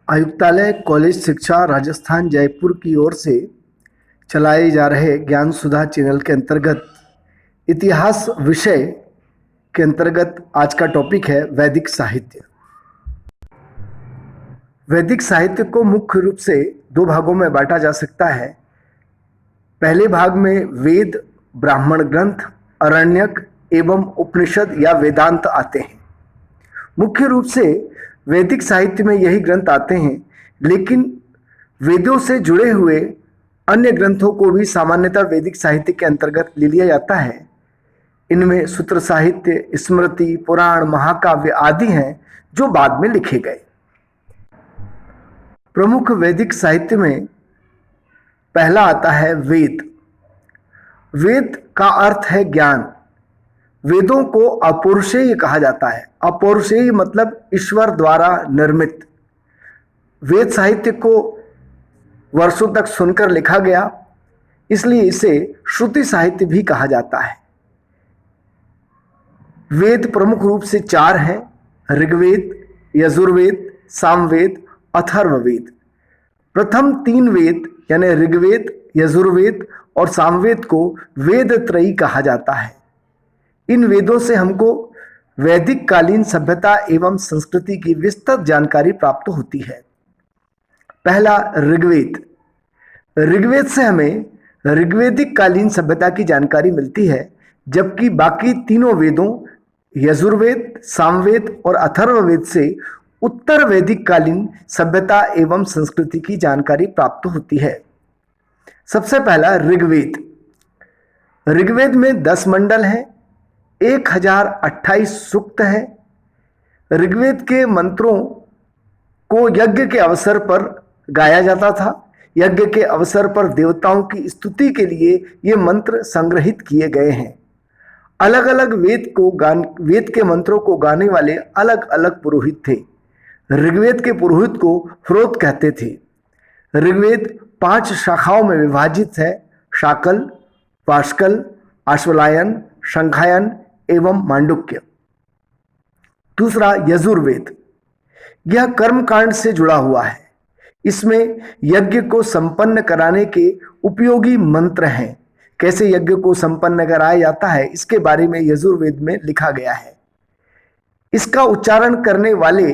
आयुक्तालय कॉलेज शिक्षा राजस्थान जयपुर की ओर से चलाए जा रहे ज्ञान सुधा चैनल के अंतर्गत इतिहास विषय के अंतर्गत आज का टॉपिक है वैदिक साहित्य। वैदिक साहित्य को मुख्य रूप से दो भागों में बांटा जा सकता है। पहले भाग में वेद, ब्राह्मण ग्रंथ, अरण्यक एवं उपनिषद या वेदांत आते हैं। मुख्य रूप से वैदिक साहित्य में यही ग्रंथ आते हैं, लेकिन वेदों से जुड़े हुए अन्य ग्रंथों को भी सामान्यतः वैदिक साहित्य के अंतर्गत ले लिया जाता है। इनमें सूत्र साहित्य, स्मृति, पुराण, महाकाव्य आदि हैं जो बाद में लिखे गए। प्रमुख वैदिक साहित्य में पहला आता है वेद। वेद का अर्थ है ज्ञान। वेदों को अपौरुषेय कहा जाता है। अपौरुषेय मतलब ईश्वर द्वारा निर्मित। वेद साहित्य को वर्षों तक सुनकर लिखा गया, इसलिए इसे श्रुति साहित्य भी कहा जाता है। वेद प्रमुख रूप से चार हैं: ऋग्वेद, यजुर्वेद, सामवेद, अथर्ववेद। प्रथम तीन वेद यानी ऋग्वेद, यजुर्वेद और सामवेद को वेद त्रयी कहा जाता है। इन वेदों से हमको वैदिक कालीन सभ्यता एवं संस्कृति की विस्तृत जानकारी प्राप्त होती है। पहला ऋग्वेद। ऋग्वेद से हमें ऋग्वेदिक कालीन सभ्यता की जानकारी मिलती है, जबकि बाकी तीनों वेदों यजुर्वेद, सामवेद और अथर्ववेद से उत्तर वैदिक कालीन सभ्यता एवं संस्कृति की जानकारी प्राप्त होती है। सबसे पहला ऋग्वेद। ऋग्वेद में 10 मंडल हैं, 1028 सूक्त है। ऋग्वेद के मंत्रों को यज्ञ के अवसर पर गाया जाता था। यज्ञ के अवसर पर देवताओं की स्तुति के लिए ये मंत्र संग्रहित किए गए हैं। अलग अलग वेद के मंत्रों को गाने वाले अलग अलग पुरोहित थे। ऋग्वेद के पुरोहित को ह्रोत कहते थे। ऋग्वेद 5 शाखाओं में विभाजित है: शाकल, वाष्कल, आश्वलायन, शंखायन एवं मांडुक्य। दूसरा यजुर्वेद। यह कर्मकांड से जुड़ा हुआ है। इसमें यज्ञ को संपन्न कराने के उपयोगी मंत्र हैं। कैसे यज्ञ को संपन्न कराया जाता है, इसके बारे में यजुर्वेद में लिखा गया है। इसका उच्चारण करने वाले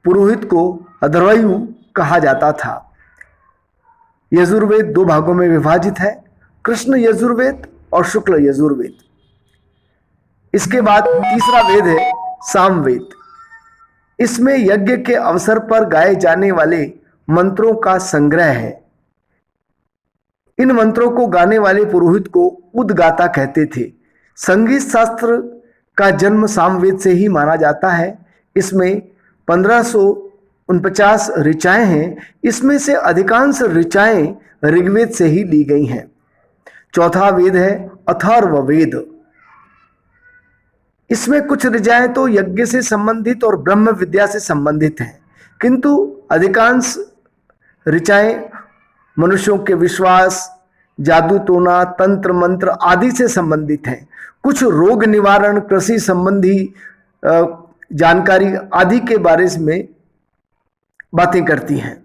पुरोहित को अध्वर्यु कहा जाता था। यजुर्वेद 2 भागों में विभाजित है: कृष्ण यजुर्वेद और शुक्ल यजुर्वेद। इसके बाद तीसरा वेद है सामवेद। इसमें यज्ञ के अवसर पर गाए जाने वाले मंत्रों का संग्रह है। इन मंत्रों को गाने वाले पुरोहित को उद्गाता कहते थे। संगीत शास्त्र का जन्म सामवेद से ही माना जाता है। इसमें 1549 ऋचाएं हैं। इसमें से अधिकांश ऋचाएं ऋग्वेद से ही ली गई हैं। चौथा वेद है अथर्ववेद। इसमें कुछ ऋचाएं तो यज्ञ से संबंधित और ब्रह्म विद्या से संबंधित हैं, किंतु अधिकांश ऋचाएं मनुष्यों के विश्वास, जादू टोना, तंत्र मंत्र आदि से संबंधित हैं। कुछ रोग निवारण, कृषि संबंधी जानकारी आदि के बारे में बातें करती हैं।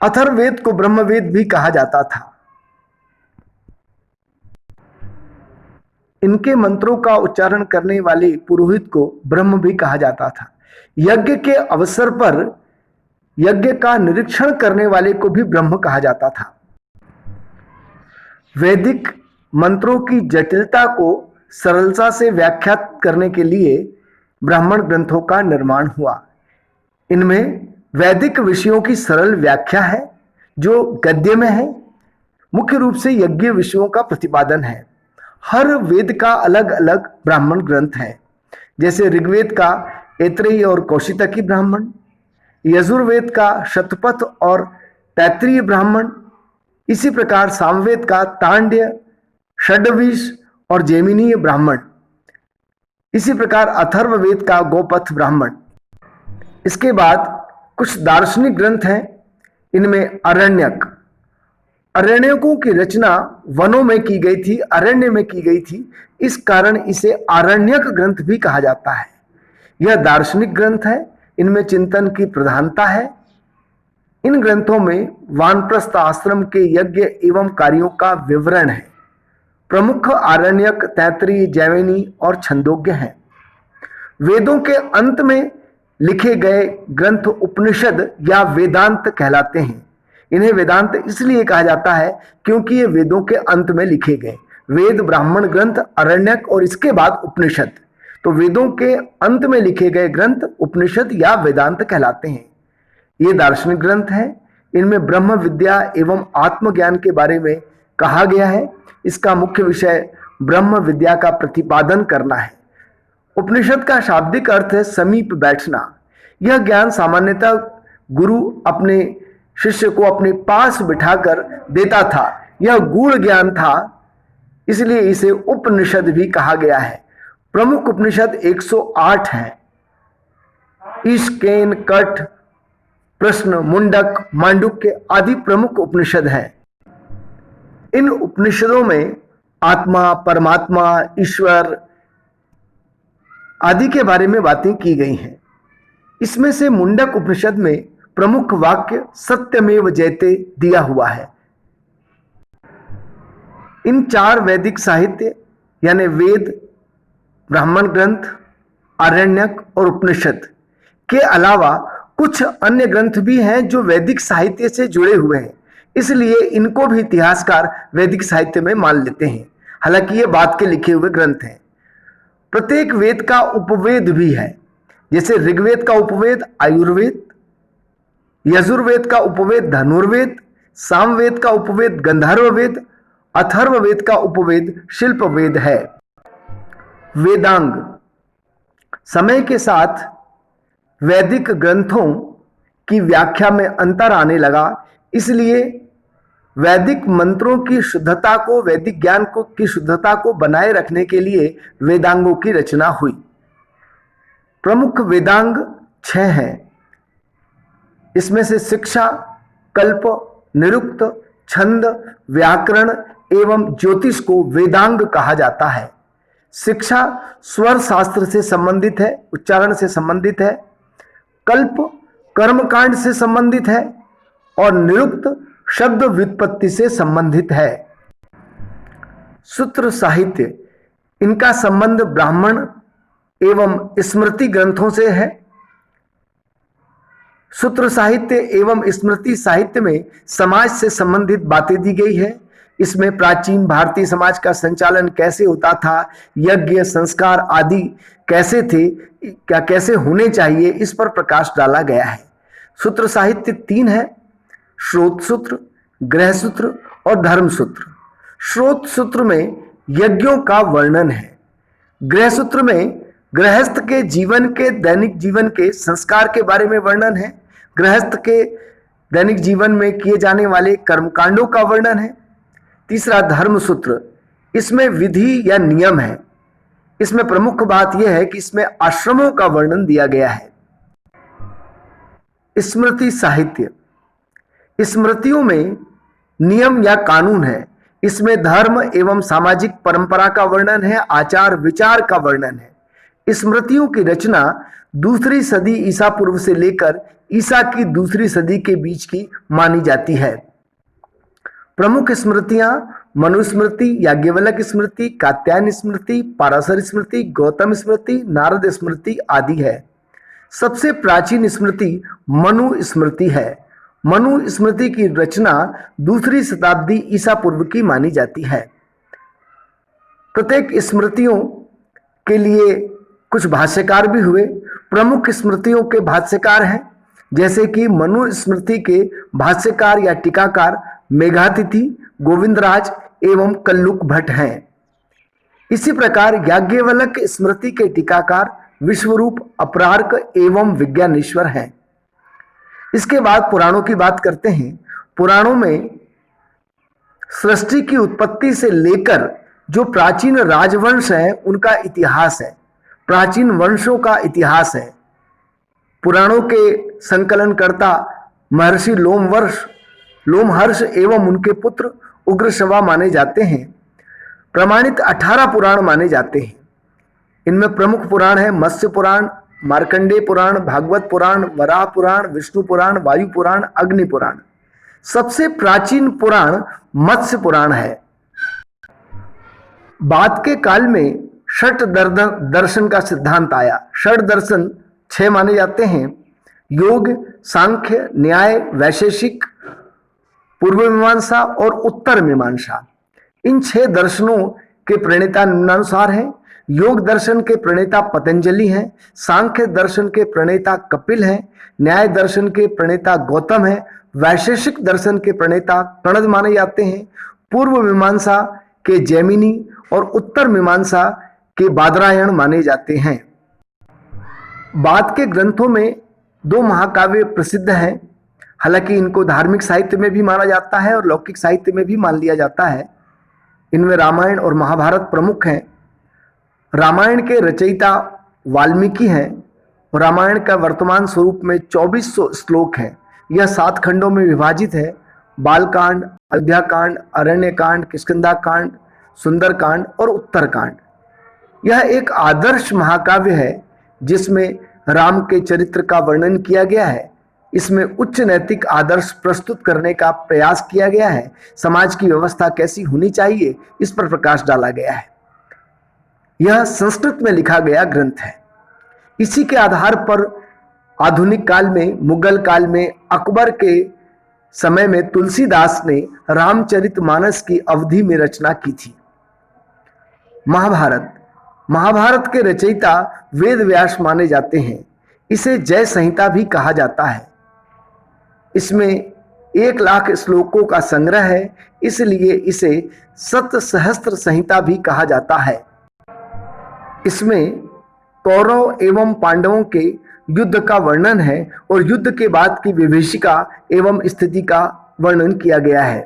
अथर्ववेद को ब्रह्मवेद भी कहा जाता था। इनके मंत्रों का उच्चारण करने वाले पुरोहित को ब्रह्म भी कहा जाता था। यज्ञ के अवसर पर यज्ञ का निरीक्षण करने वाले को भी ब्रह्म कहा जाता था। वैदिक मंत्रों की जटिलता को सरलता से व्याख्यात करने के लिए ब्राह्मण ग्रंथों का निर्माण हुआ। इनमें वैदिक विषयों की सरल व्याख्या है जो गद्य में है। मुख्य रूप से यज्ञ विषयों का प्रतिपादन है। हर वेद का अलग अलग ब्राह्मण ग्रंथ है। जैसे ऋग्वेद का ऐत्रेयी और कौशितकी ब्राह्मण, यजुर्वेद का शतपथ और तैत्तिरीय ब्राह्मण, इसी प्रकार सामवेद का तांड्य, षड्विश और जैमिनीय ब्राह्मण, इसी प्रकार अथर्ववेद का गोपथ ब्राह्मण। इसके बाद कुछ दार्शनिक ग्रंथ हैं। इनमें अरण्यक। अरण्यकों की रचना वनों में की गई थी, अरण्य में की गई थी। इस कारण इसे आरण्यक ग्रंथ भी कहा जाता है। यह दार्शनिक ग्रंथ है। इनमें चिंतन की प्रधानता है। इन ग्रंथों में वानप्रस्थ आश्रम के यज्ञ एवं कार्यों का विवरण है। प्रमुख आरण्यक, तैत्तिरीय, जैमिनी और छंदोग्य हैं। वेदों के अंत में लिखे गए ग्रंथ उपनिषद या वेदांत कहलाते हैं। इन्हें वेदांत इसलिए कहा जाता है क्योंकि ये वेदों के अंत में लिखे गए। वेद, ब्राह्मण ग्रंथ, अरण्यक और इसके बाद उपनिषद। तो वेदों के अंत में लिखे गए ग्रंथ उपनिषद या वेदांत कहलाते हैं। ये दार्शनिक ग्रंथ हैं। इनमें ब्रह्म विद्या एवं आत्मज्ञान के बारे में कहा गया है। इसका मुख्य विषय ब्रह्म विद्या का प्रतिपादन करना है। उपनिषद का शाब्दिक अर्थ है समीप बैठना। यह ज्ञान सामान्यतः गुरु अपने शिष्य को अपने पास बिठाकर देता था। यह गूढ़ ज्ञान था, इसलिए इसे उपनिषद भी कहा गया है। प्रमुख उपनिषद 108 हैं। ईश, केन, कठ, प्रश्न, मुंडक, मांडुक्य आदि प्रमुख उपनिषद हैं। इन उपनिषदों में आत्मा, परमात्मा, ईश्वर आदि के बारे में बातें की गई हैं। इसमें से मुंडक उपनिषद में प्रमुख वाक्य सत्यमेव जयते दिया हुआ है। इन 4 वैदिक साहित्य यानी वेद, ब्राह्मण ग्रंथ, आरण्यक और उपनिषद के अलावा कुछ अन्य ग्रंथ भी हैं जो वैदिक साहित्य से जुड़े हुए हैं, इसलिए इनको भी इतिहासकार वैदिक साहित्य में मान लेते हैं। हालांकि ये बाद के लिखे हुए ग्रंथ हैं। प्रत्येक वेद का उपवेद भी है। जैसे ऋग्वेद का उपवेद आयुर्वेद, यजुर्वेद का उपवेद धनुर्वेद, सामवेद का उपवेद गंधर्ववेद, अथर्ववेद का उपवेद शिल्पवेद है। वेदांग। समय के साथ वैदिक ग्रंथों की व्याख्या में अंतर आने लगा, इसलिए वैदिक मंत्रों की शुद्धता को, वैदिक ज्ञान को की शुद्धता को बनाए रखने के लिए वेदांगों की रचना हुई। प्रमुख वेदांग 6 हैं। इसमें से शिक्षा, कल्प, निरुक्त, छंद, व्याकरण एवं ज्योतिष को वेदांग कहा जाता है। शिक्षा स्वर शास्त्र से संबंधित है, उच्चारण से संबंधित है। कल्प कर्मकांड से संबंधित है और निरुक्त शब्द व्युत्पत्ति से संबंधित है। सूत्र साहित्य, इनका संबंध ब्राह्मण एवं स्मृति ग्रंथों से है। सूत्र साहित्य एवं स्मृति साहित्य में समाज से संबंधित बातें दी गई है। इसमें प्राचीन भारतीय समाज का संचालन कैसे होता था, यज्ञ, संस्कार आदि कैसे थे, क्या कैसे होने चाहिए, इस पर प्रकाश डाला गया है। सूत्र साहित्य 3 है: श्रोत सूत्र, गृह सूत्र और धर्म सूत्र। श्रोत सूत्र में यज्ञों का वर्णन है। गृह सूत्र में गृहस्थ के जीवन के, दैनिक जीवन के संस्कार के बारे में वर्णन है। गृहस्थ के दैनिक जीवन में किए जाने वाले कर्मकांडों का वर्णन है। तीसरा धर्म सूत्र, इसमें विधि या नियम है। इसमें प्रमुख बात यह है कि इसमें आश्रमों का वर्णन दिया गया है। स्मृति साहित्य, स्मृतियों में नियम या कानून है। इसमें धर्म एवं सामाजिक परंपरा का वर्णन है, आचार विचार का वर्णन है। स्मृतियों की रचना 2री सदी ईसा पूर्व से लेकर ईसा की 2री सदी के बीच की मानी जाती है। प्रमुख स्मृतियां मनुस्मृति, याज्ञवल्क्य स्मृति, कात्यायन स्मृति, पाराशर स्मृति, गौतम स्मृति, नारद स्मृति आदि है। सबसे प्राचीन स्मृति मनु स्मृति है। मनु स्मृति की रचना 2री शताब्दी ईसा पूर्व की मानी जाती है। प्रत्येक स्मृतियों के लिए कुछ भाष्यकार भी हुए। प्रमुख स्मृतियों के भाष्यकार हैं, जैसे कि मनु स्मृति के भाष्यकार या टीकाकार मेघातिथि, गोविंदराज एवं कल्लुक भट्ट हैं। इसी प्रकार याज्ञवल्क्य स्मृति के टीकाकार विश्वरूप, अपरार्क एवं विज्ञानेश्वर हैं। इसके बाद पुराणों की बात करते हैं। पुराणों में सृष्टि की उत्पत्ति से लेकर जो प्राचीन राजवंश हैं उनका इतिहास है, प्राचीन वंशों का इतिहास है। पुराणों के संकलनकर्ता महर्षि लोमहर्ष एवं उनके पुत्र उग्रश्रवा माने जाते हैं। प्रमाणित 18 पुराण माने जाते हैं। इनमें प्रमुख पुराण है मत्स्य पुराण, मार्कंडेय पुराण, भागवत पुराण, वराह पुराण, विष्णु पुराण, वायु पुराण, अग्नि पुराण। सबसे प्राचीन पुराण मत्स्य पुराण है। बाद के काल में षट दर्शन का सिद्धांत आया। षट दर्शन 6 माने जाते हैं: योग, सांख्य, न्याय, वैशेषिक, पूर्व मीमांसा और उत्तर मीमांसा। इन 6 दर्शनों के प्रणेता निम्नानुसार हैं। योग दर्शन के प्रणेता पतंजलि हैं, सांख्य दर्शन के प्रणेता कपिल हैं, न्याय दर्शन के प्रणेता गौतम हैं, वैशेषिक दर्शन के प्रणेता कणद माने जाते हैं, पूर्व मीमांसा के जैमिनी और उत्तर मीमांसा के बादरायण माने जाते हैं। बाद के ग्रंथों में 2 महाकाव्य प्रसिद्ध हैं। हालांकि इनको धार्मिक साहित्य में भी माना जाता है और लौकिक साहित्य में भी मान लिया जाता है। इनमें रामायण और महाभारत प्रमुख हैं। रामायण के रचयिता वाल्मीकि हैं। रामायण का वर्तमान स्वरूप में 2400 श्लोक हैं। यह 7 खंडों में विभाजित है: बालकांड, अयोध्याकांड, अरण्यकांड, किष्किंधाकांड, सुंदरकांड और उत्तरकांड। यह एक आदर्श महाकाव्य है जिसमें राम के चरित्र का वर्णन किया गया है। इसमें उच्च नैतिक आदर्श प्रस्तुत करने का प्रयास किया गया है। समाज की व्यवस्था कैसी होनी चाहिए, इस पर प्रकाश डाला गया है। यह संस्कृत में लिखा गया ग्रंथ है। इसी के आधार पर आधुनिक काल में, मुगल काल में, अकबर के समय में तुलसीदास ने रामचरितमानस की अवधि में रचना की थी। महाभारत के रचयिता वेद व्यास माने जाते हैं। इसे जय संहिता भी कहा जाता है। इसमें 1 लाख श्लोकों का संग्रह है, इसलिए इसे सतसहस्त्र संहिता भी कहा जाता है। इसमें कौरव एवं पांडवों के युद्ध का वर्णन है और युद्ध के बाद की विभीषिका एवं स्थिति का वर्णन किया गया है।